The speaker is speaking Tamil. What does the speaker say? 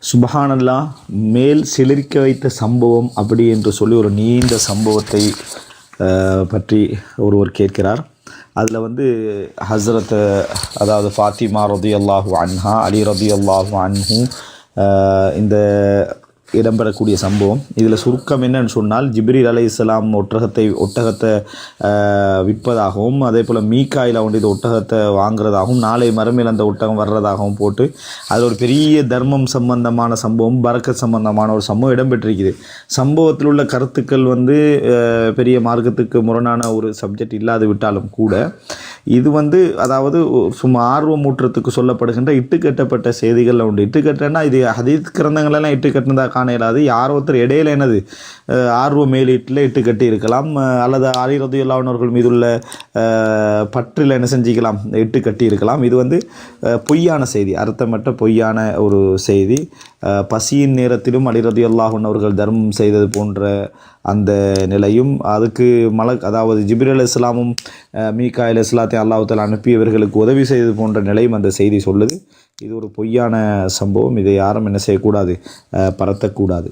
சுபஹானல்லாஹ், மேல் சிலிர்க்க வைத்த சம்பவம் அப்படி என்று சொல்லி ஒரு நீண்ட சம்பவத்தை பற்றி ஒருவர் கேட்கிறார். அதில் ஹஸ்ரத் அதாவது ஃபாத்திமா ரதியல்லாஹு அன்ஹா, அலி ரதியல்லாஹு அன்ஹு இந்த இடம்பெறக்கூடிய சம்பவம். இதில் சுருக்கம் என்னன்னு சொன்னால், ஜிப்ரீல் அலைஹிஸ்ஸலாம் ஒட்டகத்தை விற்பதாகவும், அதே போல் மீகாயில் இது ஒட்டகத்தை வாங்குறதாகவும், நாளை மறுமையில் அந்த ஒட்டகம் வர்றதாகவும் போட்டு அதில் ஒரு பெரிய தர்மம் சம்பந்தமான சம்பவம், பரக்கத் சம்பந்தமான ஒரு சம்பவம் இடம்பெற்றிருக்குது. சம்பவத்தில் உள்ள கருத்துக்கள் பெரிய மார்க்கத்துக்கு முரணான ஒரு சப்ஜெக்ட் இல்லாது விட்டாலும் கூட, இது அதாவது சும்மா ஆர்வமூற்றத்துக்கு சொல்லப்படுகின்ற இட்டுக்கட்டப்பட்ட செய்திகள் உண்டு. இட்டுக்கட்டனா இது ஹதீஸ் கிரந்தங்களெல்லாம் இட்டுக்கட்டினதாக காண இயலாது. யாரோ ஒருத்தர் இடையில ஆர்வ மேலீட்டில் இட்டுக்கட்டி இருக்கலாம், அல்லது அலி ரலியல்லாஹு அன்ஹு அவர்கள் மீதுள்ள பற்றில் என்ன செஞ்சிக்கலாம், இட்டுக்கட்டி இருக்கலாம். இது பொய்யான செய்தி, அர்த்தமற்ற பொய்யான ஒரு செய்தி. பசியின் நேரத்திலும் அலி ரலியல்லாஹு அன்ஹு அவர்கள் தர்மம் செய்தது போன்ற அந்த நிலையும், அதுக்கு அதாவது ஜிப்ரீல் அலைஹிஸ்ஸலாமும் மீகாயில் அலைஹிஸ்ஸலாத்தையும் அல்லாஹ் தஆலா அனுப்பியவர்களுக்கு உதவி செய்தது போன்ற நிலையும் அந்த செய்தி சொல்லுது. இது ஒரு பொய்யான சம்பவம். இதை யாரும் என்ன செய்யக்கூடாது, பரத்தக்கூடாது.